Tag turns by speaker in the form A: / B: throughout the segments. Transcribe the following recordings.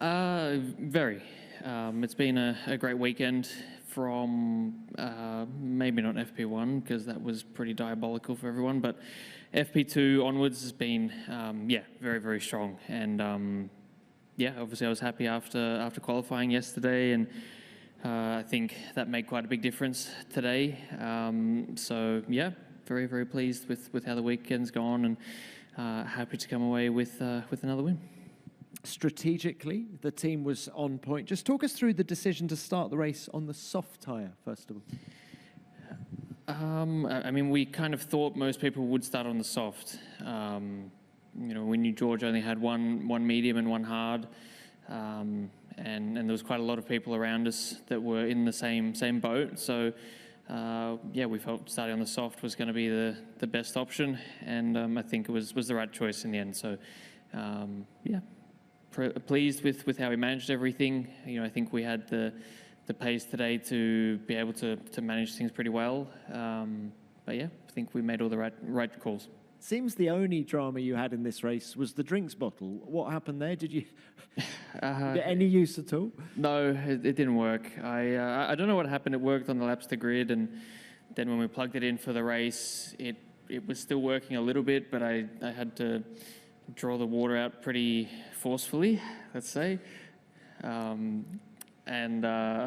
A: Very. It's been a great weekend from maybe not FP1 because that was pretty diabolical for everyone, but FP2 onwards has been very, very strong. And obviously I was happy after qualifying yesterday, and I think that made quite a big difference today. So yeah, very, very pleased with how the weekend's gone, and happy to come away with another win.
B: Strategically, the team was on point. Just talk us through the decision to start the race on the soft tyre, first of all.
A: I mean, we kind of thought most people would start on the soft. We knew George only had one medium and one hard, and there was quite a lot of people around us that were in the same boat. So we felt starting on the soft was going to be the best option, and I think it was the right choice in the end. So pleased with how we managed everything. I think we had the pace today to be able to manage things pretty well. But yeah, I think we made all the right calls.
B: Seems the only drama you had in this race was the drinks bottle. What happened there? Did you get any use at all?
A: No, it didn't work. I don't know what happened. It worked on the laps to grid, and then when we plugged it in for the race, it was still working a little bit, but I had to draw the water out pretty forcefully, let's say, and then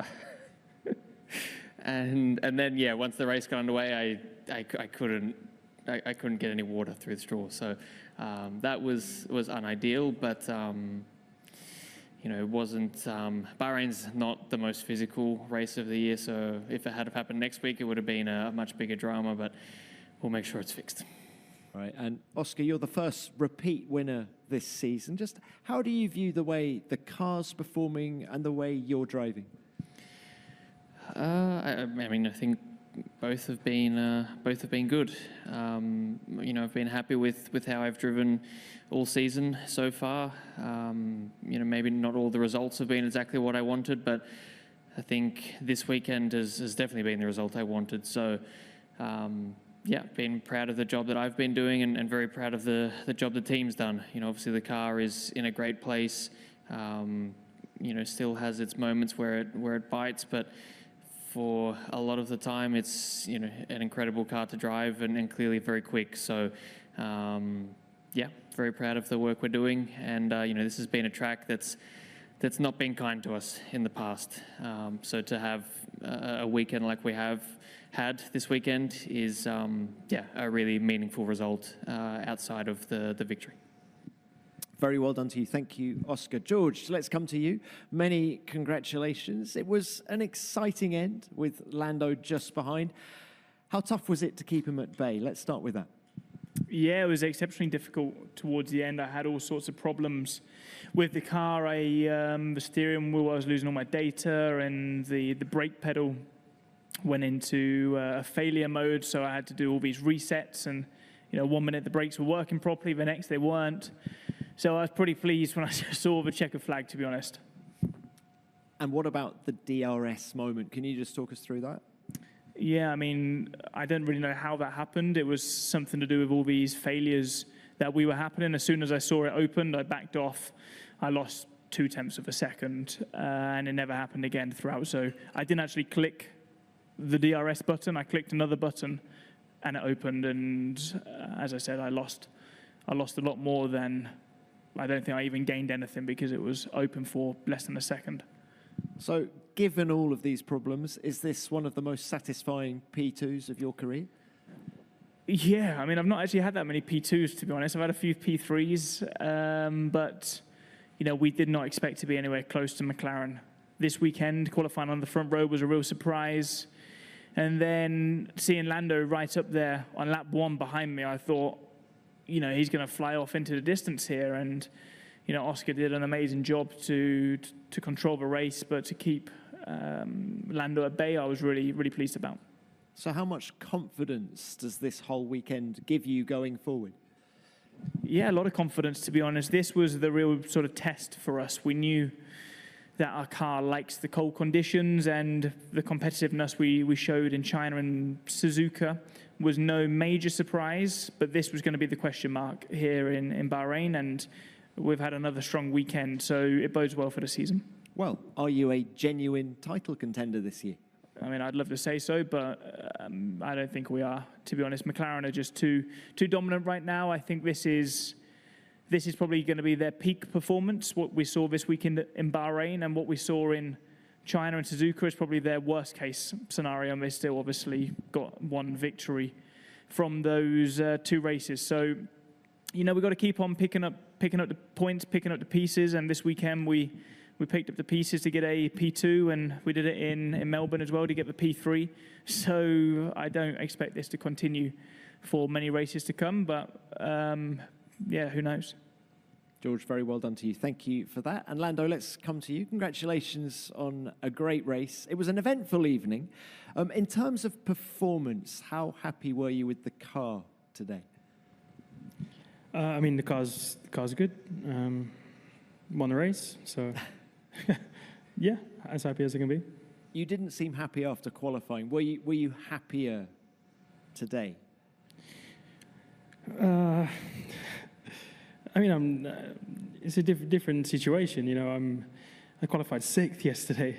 A: once the race got underway, I couldn't get any water through the straw, so that was unideal. But it wasn't. Bahrain's not the most physical race of the year, so if it had happened next week, it would have been a much bigger drama. But we'll make sure it's fixed.
B: Right, and Oscar, you're the first repeat winner this season. Just how do you view the way the car's performing and the way you're driving?
A: I think both have been good. I've been happy with how I've driven all season so far. Maybe not all the results have been exactly what I wanted, but I think this weekend has definitely been the result I wanted. So. Been proud of the job that I've been doing, and very proud of the job the team's done. Obviously the car is in a great place. Still has its moments where it bites, but for a lot of the time, it's an incredible car to drive and clearly very quick. So very proud of the work we're doing, and this has been a track that's not been kind to us in the past. So to have a weekend like we have had this weekend is a really meaningful result outside of the victory.
B: Very well done to you. Thank you, Oscar. George, let's come to you. Many congratulations. It was an exciting end with Lando just behind. How tough was it to keep him at bay? Let's start with that.
C: Yeah, it was exceptionally difficult towards the end. I had all sorts of problems with the car. The steering wheel, I was losing all my data, and the brake pedal went into a failure mode, so I had to do all these resets, and 1 minute the brakes were working properly, the next they weren't. So I was pretty pleased when I saw the checker flag, to be honest.
B: And what about the DRS moment? Can you just talk us through that?
C: Yeah, I don't really know how that happened. It was something to do with all these failures that were happening. As soon as I saw it opened, I backed off. I lost 0.2 of a second, and it never happened again throughout. So I didn't actually click the DRS button. I clicked another button, and it opened. And as I said, I lost a lot more than. I don't think I even gained anything because it was open for less than a second.
B: So, given all of these problems, is this one of the most satisfying P2s of your career?
C: Yeah, I've not actually had that many P2s, to be honest. I've had a few P3s, but we did not expect to be anywhere close to McLaren. This weekend, qualifying on the front row was a real surprise. And then seeing Lando right up there on lap 1 behind me, I thought, he's going to fly off into the distance here. And, Oscar did an amazing job to control the race, but to keep Lando at bay, I was really, really pleased about.
B: So how much confidence does this whole weekend give you going forward?
C: Yeah, a lot of confidence, to be honest. This was the real sort of test for us. We knew that our car likes the cold conditions, and the competitiveness we showed in China and Suzuka was no major surprise, but this was going to be the question mark here in Bahrain, and we've had another strong weekend, so it bodes well for the season.
B: Well, are you a genuine title contender this year?
C: I mean, I'd love to say so, but I don't think we are, to be honest. McLaren are just too dominant right now. I think this is probably going to be their peak performance. What we saw this weekend in Bahrain and what we saw in China and Suzuka is probably their worst case scenario, and they still obviously got one victory from those 2 races. So, we've got to keep on picking up the points, picking up the pieces, and this weekend we picked up the pieces to get a P2, and we did it in Melbourne as well to get the P3. So I don't expect this to continue for many races to come, but who knows?
B: George, very well done to you. Thank you for that. And Lando, let's come to you. Congratulations on a great race. It was an eventful evening. In terms of performance, how happy were you with the car today?
D: I mean, the car's good. Won the race, so yeah, as happy as I can be.
B: You didn't seem happy after qualifying. Were you happier today?
D: I mean, it's a different situation. I qualified 6th yesterday,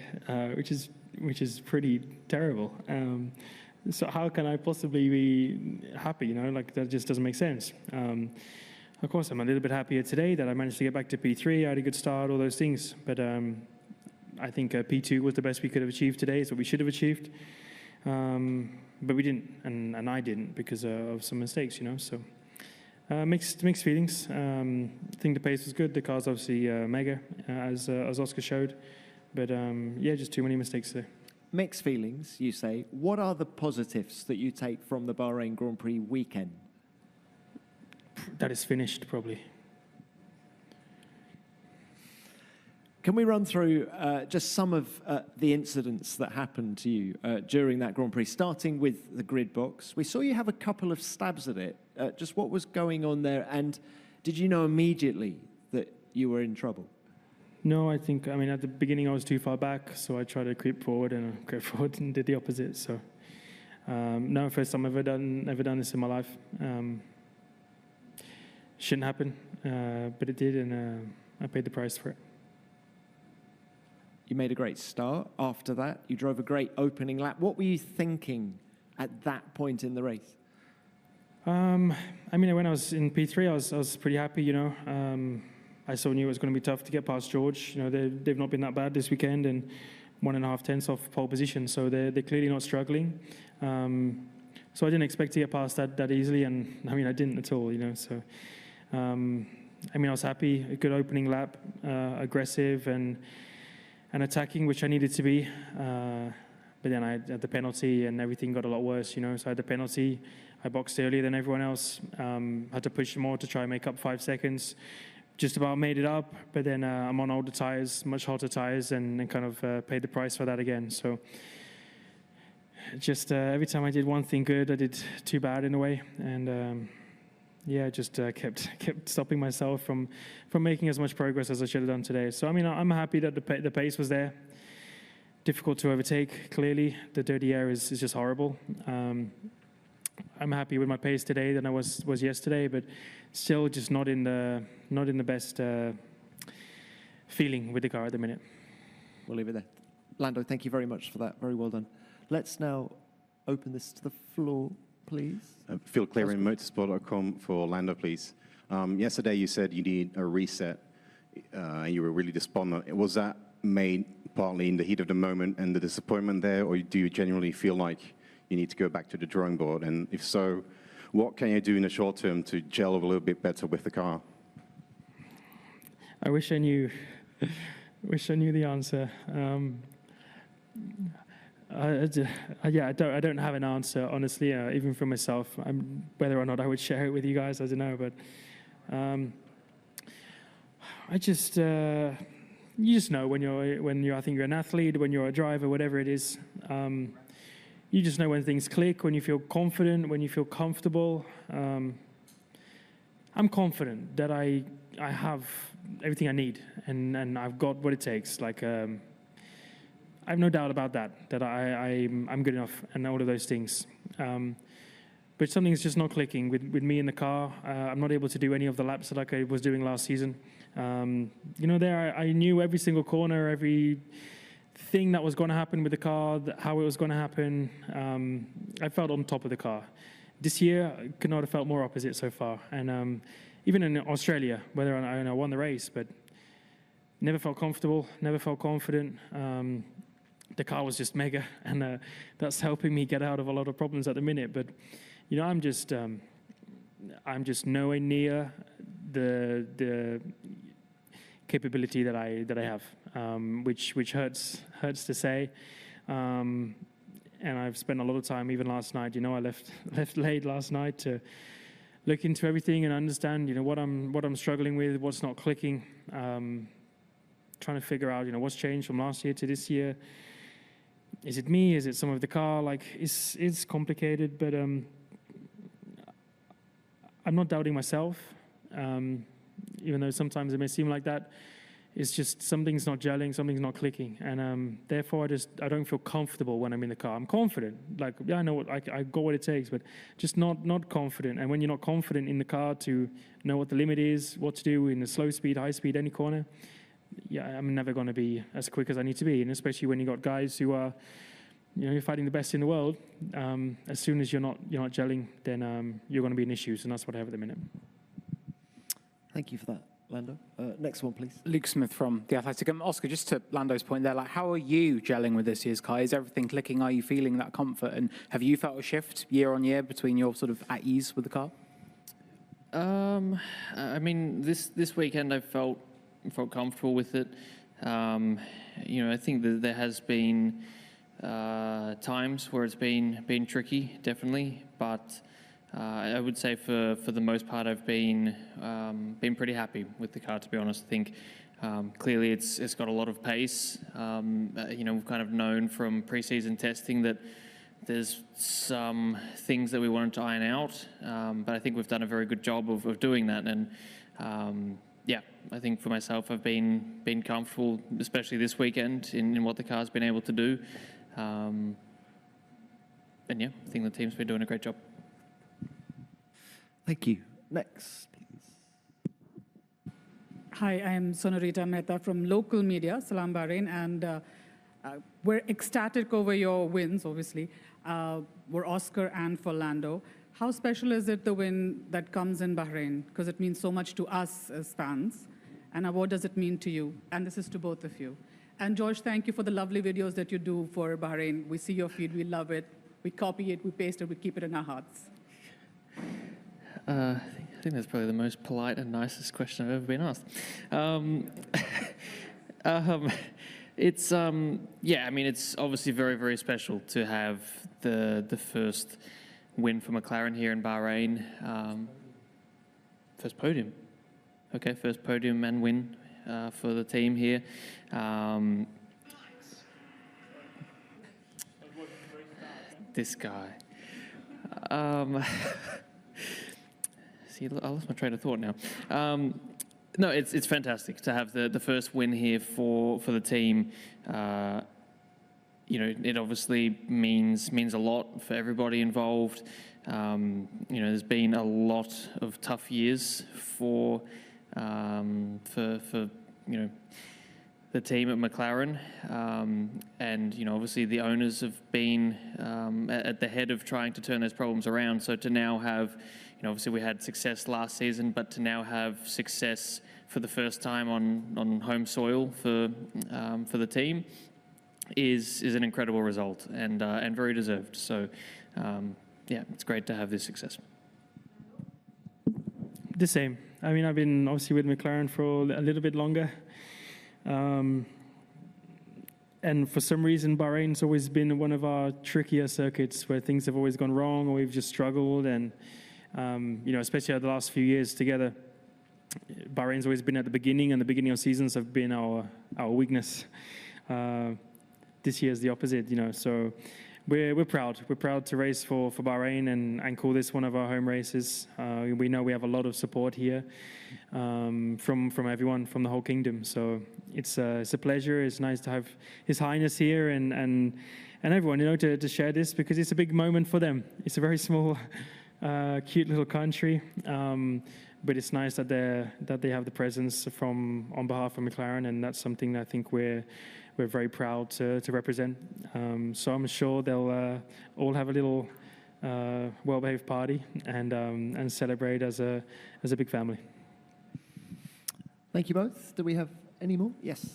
D: which is pretty terrible. So how can I possibly be happy? That just doesn't make sense. Of course, I'm a little bit happier today that I managed to get back to P3. I had a good start, all those things. But I think P2 was the best we could have achieved today. It's what we should have achieved. But we didn't, and I didn't because of some mistakes, So mixed feelings. I think the pace was good. The car's obviously mega, as Oscar showed. But just too many mistakes there.
B: Mixed feelings, you say. What are the positives that you take from the Bahrain Grand Prix weekend?
D: That is finished, probably.
B: Can we run through just some of the incidents that happened to you during that Grand Prix, starting with the grid box? We saw you have a couple of stabs at it. Just what was going on there, and did you know immediately that you were in trouble?
D: No, at the beginning I was too far back, so I tried to creep forward and did the opposite. So, no, first time I've ever done this in my life. Shouldn't happen, but it did, and I paid the price for it.
B: You made a great start. After that, you drove a great opening lap. What were you thinking at that point in the race?
D: When I was in P3, I was pretty happy, I knew it was going to be tough to get past George. They've not been that bad this weekend, and 1.5 tenths off pole position, so they're clearly not struggling. So I didn't expect to get past that easily, and I didn't at all, So I was happy. A good opening lap, aggressive and attacking, which I needed to be. But then I had the penalty, and everything got a lot worse, So I had the penalty. I boxed earlier than everyone else. Had to push more to try and make up 5 seconds. Just about made it up, but then I'm on older tires, much hotter tires, and kind of paid the price for that again. So just every time I did one thing good, I did 2 bad in a way, and just kept stopping myself from making as much progress as I should have done today. So I'm happy that the pace was there. Difficult to overtake. Clearly, the dirty air is just horrible. I'm happy with my pace today than I was yesterday, but still just not in the best feeling with the car at the minute.
B: We'll leave it there. Lando, thank you very much for that. Very well done. Let's now open this to the floor, please.
E: Phil Cleary, motorsport.com for Lando, please. Yesterday you said you need a reset. You were really despondent. Was that made partly in the heat of the moment and the disappointment there, or do you genuinely feel like you need to go back to the drawing board? And if so, what can you do in the short term to gel a little bit better with the car?
D: I wish I knew. The answer. I don't have an answer, honestly, even for myself. Whether or not I would share it with you guys, I don't know. But you just know when you're I think you're an athlete, when you're a driver, whatever it is. You just know when things click, when you feel confident, when you feel comfortable. I'm confident that I have everything I need, and I've got what it takes. I have no doubt about that I'm good enough and all of those things. but something's just not clicking with me in the car. I'm not able to do any of the laps like I was doing last season. I knew every single corner, every thing that was going to happen with the car, how it was going to happen. I felt on top of the car. This year, I could not have felt more opposite so far. And even in Australia, whether I won the race, but never felt comfortable, never felt confident. The car was just mega, and that's helping me get out of a lot of problems at the minute. But I'm just nowhere near the capability that I have, which hurts to say. And I've spent a lot of time, even last night. I left late last night to look into everything and understand, what I'm struggling with, what's not clicking. Trying to figure out, what's changed from last year to this year. Is it me? Is it some of the car? It's complicated, but I'm not doubting myself, even though sometimes it may seem like that. It's just something's not gelling, something's not clicking, and therefore I don't feel comfortable when I'm in the car. I'm confident, I know I got what it takes, but just not confident. And when you're not confident in the car to know what the limit is, what to do in the slow speed, high speed, any corner, I'm never going to be as quick as I need to be. And especially when you got guys who are, you're fighting the best in the world. As soon as you're not gelling, then you're going to be in issues, and that's what I have at the minute.
B: Thank you for that, Lando. Next one, please.
F: Luke Smith from The Athletic. Oscar, just to Lando's point there, how are you gelling with this year's car? Is everything clicking? Are you feeling that comfort? And have you felt a shift year on year between your sort of at ease with the car?
A: This weekend I felt comfortable with it. I think that there has been times where it's been tricky, definitely, but I would say for the most part I've been pretty happy with the car, to be honest. I think clearly it's got a lot of pace. We've kind of known from pre-season testing that there's some things that we wanted to iron out, but I think we've done a very good job of doing that. And I think for myself, I've been comfortable, especially this weekend, in what the car's been able to do. I think the team's been doing a great job.
B: Thank you. Next, please.
G: Hi, I am Sonarita Mehta from local media, Salam Bahrain, and we're ecstatic over your wins, obviously. We're Oscar and for Lando. How special is it, the win that comes in Bahrain? Because it means so much to us as fans. And what does it mean to you? And this is to both of you. And George, thank you for the lovely videos that you do for Bahrain. We see your feed, we love it. We copy it, we paste it, we keep it in our hearts.
A: I think that's probably the most polite and nicest question I've ever been asked. It's obviously very, very special to have the first win for McLaren here in Bahrain. First podium. Okay, first podium and win for the team here. This guy. See, I lost my train of thought now. No, it's fantastic to have the first win here for the team. It obviously means a lot for everybody involved. There's been a lot of tough years for the team at McLaren, and obviously the owners have been at the head of trying to turn those problems around. So to now have, obviously we had success last season, but to now have success for the first time on home soil for the team is an incredible result and very deserved. So it's great to have this success.
D: The same. I've been obviously with McLaren for a little bit longer. And for some reason, Bahrain's always been one of our trickier circuits where things have always gone wrong or we've just struggled. And, especially the last few years together, Bahrain's always been at the beginning, and the beginning of seasons have been our weakness. This year's the opposite, so we're proud. We're proud to race for Bahrain and call this one of our home races. We know we have a lot of support here from everyone, from the whole kingdom. So it's a pleasure. It's nice to have His Highness here and everyone, to share this, because it's a big moment for them. It's a very small cute little country. But it's nice that they have the presence on behalf of McLaren, and that's something that I think we're very proud to represent. So I'm sure they'll all have a little well-behaved party and celebrate as a big family.
B: Thank you both. Do we have any more? Yes.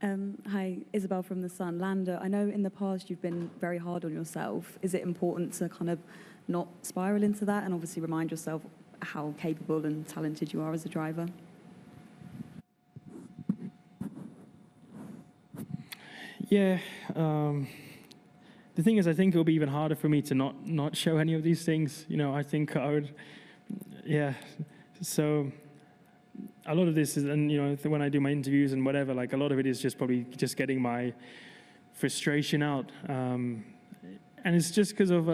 H: Hi, Isabel from The Sun. Lando, I know in the past you've been very hard on yourself. Is it important to kind of not spiral into that and obviously remind yourself how capable and talented you are as a driver?
D: Yeah. The thing is, I think it will be even harder for me to not show any of these things. You know, I think I would, yeah. So a lot of this is, and you know, when I do my interviews and whatever, like a lot of it is just probably just getting my frustration out. And it's just because of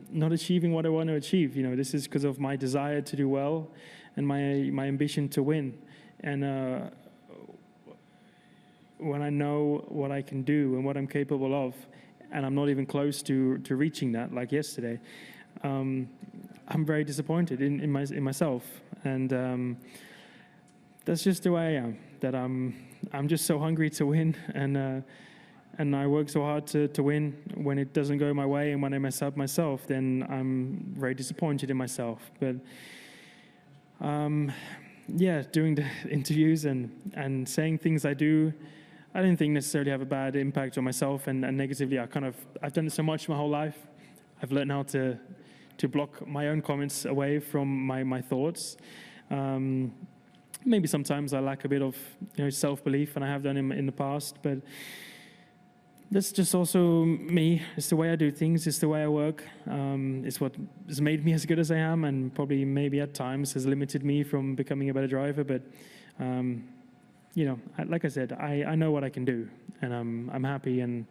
D: not achieving what I want to achieve. You know, this is because of my desire to do well and my ambition to win. And when I know what I can do and what I'm capable of, and I'm not even close to reaching that, like yesterday, I'm very disappointed in myself. And that's just the way I am. That I'm just so hungry to win, and I work so hard to win. When it doesn't go my way and when I mess up myself, then I'm very disappointed in myself. But yeah, doing the interviews and saying things I do, I don't think necessarily have a bad impact on myself and negatively. I've done it so much my whole life. I've learned how to block my own comments away from my thoughts. Maybe sometimes I lack a bit of self-belief, and I have done in the past, but that's just also me. It's the way I do things. It's the way I work. It's what has made me as good as I am, and probably maybe at times has limited me from becoming a better driver. But like I said, I know what I can do, and I'm happy, and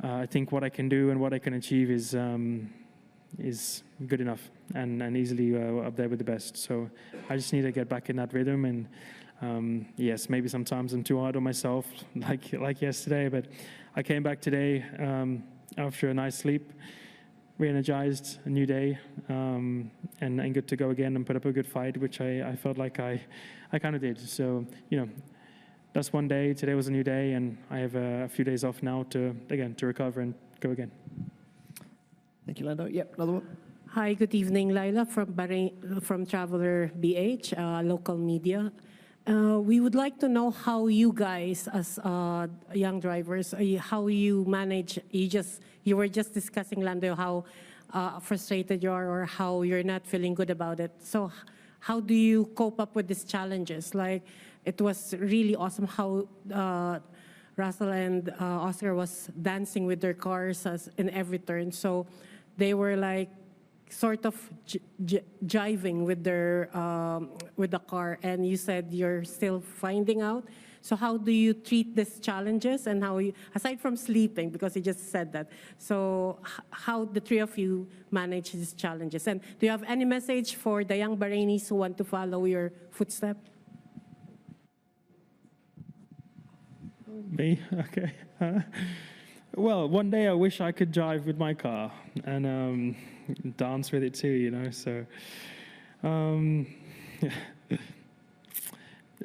D: I think what I can do and what I can achieve is good enough and easily up there with the best. So I just need to get back in that rhythm. And yes, maybe sometimes I'm too hard on myself, like yesterday. But I came back today after a nice sleep, re-energized, a new day, and good to go again and put up a good fight, which I felt like I kind of did. So that's one day. Today was a new day, and I have a few days off now to recover and go again.
B: Thank you, Lando. Yep, another one.
I: Hi, good evening, Laila from Bahrain, from Traveler BH, local media. We would like to know how you guys, as young drivers, how you manage. You were just discussing, Lando, how frustrated you are or how you're not feeling good about it. So, how do you cope up with these challenges? Like, it was really awesome how Russell and Oscar was dancing with their cars in every turn. So they were like sort of jiving with the car, and you said you're still finding out. So how do you treat these challenges, and how you, aside from sleeping, because you just said that, so how the three of you manage these challenges? And do you have any message for the young Bahrainis who want to follow your footsteps?
D: Me? Okay. Well, one day I wish I could drive with my car and dance with it too, so yeah.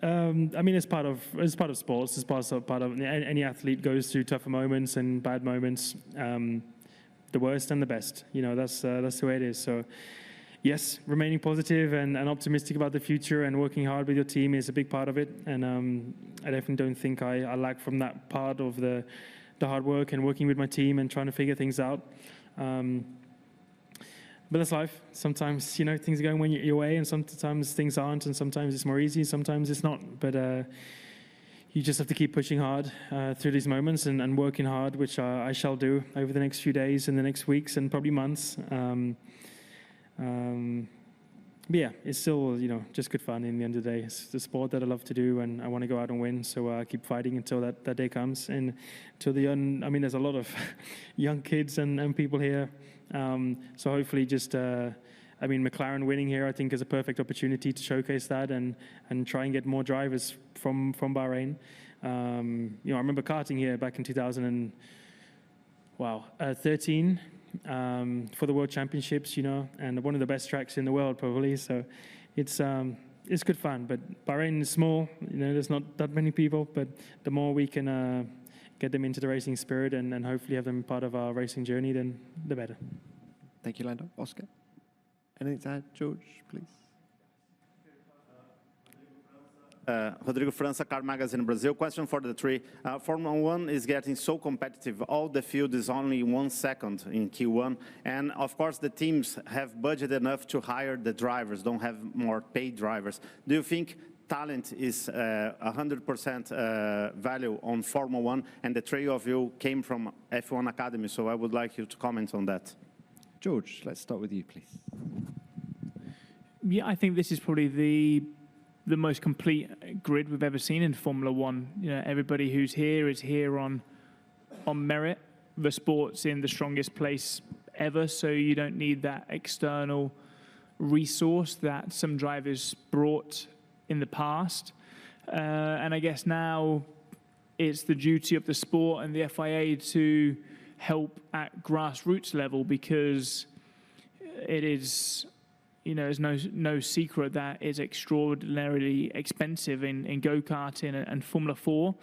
D: I mean, it's part of sports. It's part of any athlete goes through tougher moments and bad moments, the worst and the best. That's the way it is. So yes, remaining positive and optimistic about the future and working hard with your team is a big part of it. And I definitely don't think I lack from that part of the hard work and working with my team and trying to figure things out. But that's life. Sometimes, things are going your way, and sometimes things aren't, and sometimes it's more easy, sometimes it's not. But you just have to keep pushing hard through these moments and working hard, which I shall do over the next few days and the next weeks and probably months. But yeah, it's still, just good fun in the end of the day. It's the sport that I love to do, and I want to go out and win. So I keep fighting until that day comes. And till there's a lot of young kids and people here. So hopefully McLaren winning here, I think, is a perfect opportunity to showcase that and try and get more drivers from Bahrain. I remember karting here back in 2013. for the World Championships, and one of the best tracks in the world probably. So it's good fun. But Bahrain is small, there's not that many people, but the more we can get them into the racing spirit and hopefully have them part of our racing journey, then the better.
B: Thank you, Lando. Oscar? Anything to add, George, please?
J: Rodrigo França, Car Magazine Brazil. Question for the three. Formula One is getting so competitive. All the field is only 1 second in Q1. And of course, the teams have budget enough to hire the drivers, don't have more paid drivers. Do you think talent is 100% value on Formula One? And the three of you came from F1 Academy, so I would like you to comment on that.
B: George, let's start with you, please.
C: Yeah, I think this is probably the most complete grid we've ever seen in Formula One. Everybody who's here is here on merit. The sport's in the strongest place ever, so you don't need that external resource that some drivers brought in the past. And I guess now it's the duty of the sport and the FIA to help at grassroots level, because it is... it's no secret that it's extraordinarily expensive in go-karting and Formula 4.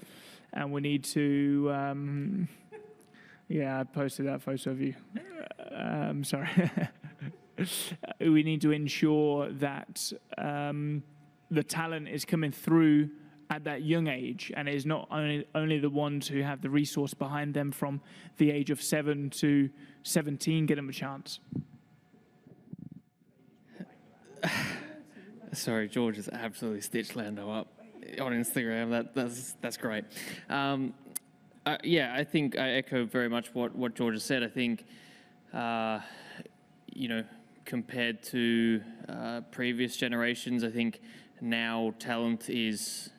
C: And we need to... I posted that photo of you. Sorry. We need to ensure that the talent is coming through at that young age, and it is not only the ones who have the resource behind them from the age of 7 to 17 get them a chance.
A: Sorry, George has absolutely stitched Lando up on Instagram. That's great. I think I echo very much what George has said. I think, compared to previous generations, I think now talent is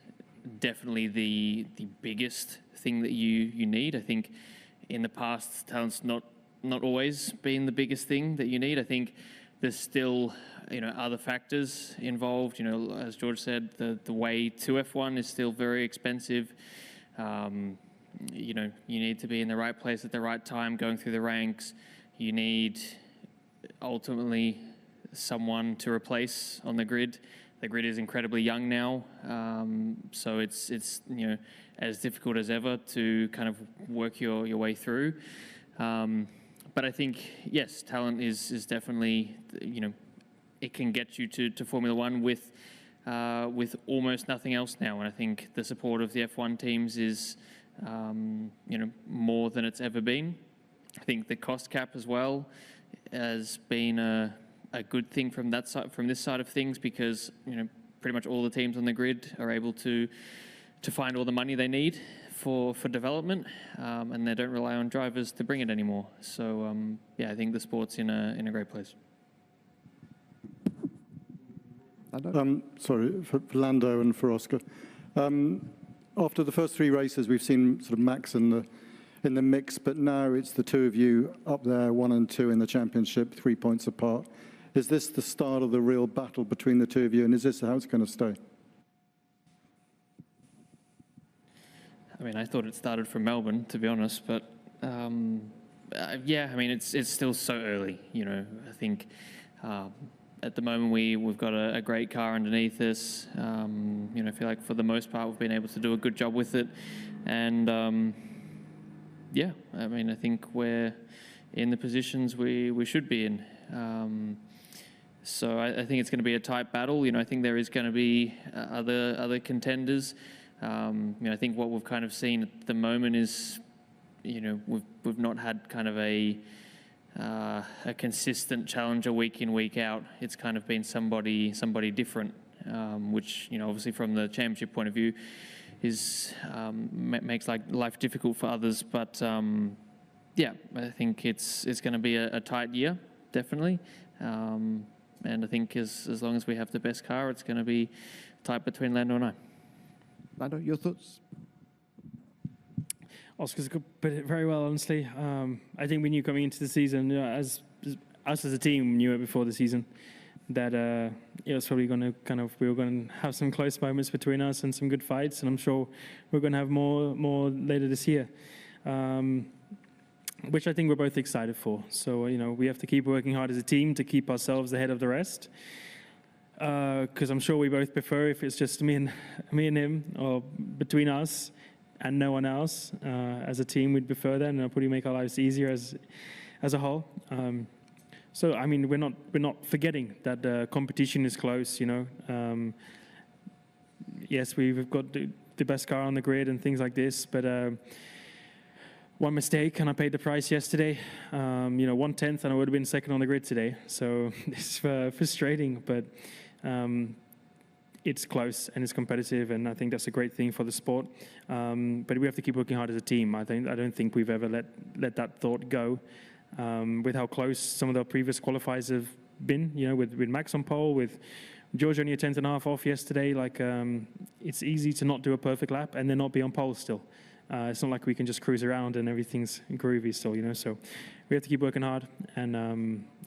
A: definitely the biggest thing that you need. I think in the past, talent's not always been the biggest thing that you need. I think there's still other factors involved. As George said, the way to F1 is still very expensive. You need to be in the right place at the right time, going through the ranks. You need ultimately someone to replace on the grid. The grid is incredibly young now, so it's as difficult as ever to kind of work your way through. But I think, yes, talent is definitely, it can get you to Formula One with almost nothing else now. And I think the support of the F1 teams is, more than it's ever been. I think the cost cap as well has been a good thing from that side, from this side of things, because pretty much all the teams on the grid are able to find all the money they need for development, and they don't rely on drivers to bring it anymore. So I think the sport's in a great place.
K: Sorry, for Lando and for Oscar. After the first 3 races, we've seen sort of Max in the mix, but now it's the two of you up there, 1 and 2 in the championship, 3 points apart. Is this the start of the real battle between the two of you, and is this how it's going to stay?
A: I mean, I thought it started from Melbourne, to be honest, but it's still so early. I think at the moment we've got a great car underneath us. I feel like for the most part we've been able to do a good job with it, and I think we're in the positions we should be in. So I think it's going to be a tight battle. I think there is going to be other contenders. I think what we've kind of seen at the moment is, we've not had kind of a consistent challenger week in, week out. It's kind of been somebody different, which obviously from the championship point of view is makes life difficult for others. But I think it's going to be a tight year, definitely. And I think as long as we have the best car, it's going to be tight between Lando and I.
B: Lando, your thoughts?
D: Oscar's put it very well, honestly. I think we knew coming into the season, as us as a team knew it before the season, that it was probably going to we were going to have some close moments between us and some good fights, and I'm sure we're going to have more later this year. which I think we're both excited for. So, we have to keep working hard as a team to keep ourselves ahead of the rest. Because I'm sure we both prefer if it's just me and him, or between us and no one else. As a team, we'd prefer that, and it'll probably make our lives easier as a whole. So, I mean, we're not forgetting that the competition is close. Yes, we've got the best car on the grid and things like this, but one mistake and I paid the price yesterday. 1/10 and I would have been second on the grid today. So it's frustrating, but it's close and it's competitive, and I think that's a great thing for the sport. But we have to keep working hard as a team. I don't think we've ever let that thought go. With how close some of the previous qualifiers have been, with Max on pole, with George only a 10th and a half off yesterday. It's easy to not do a perfect lap and then not be on pole still. It's not like we can just cruise around and everything's groovy still, So we have to keep working hard, and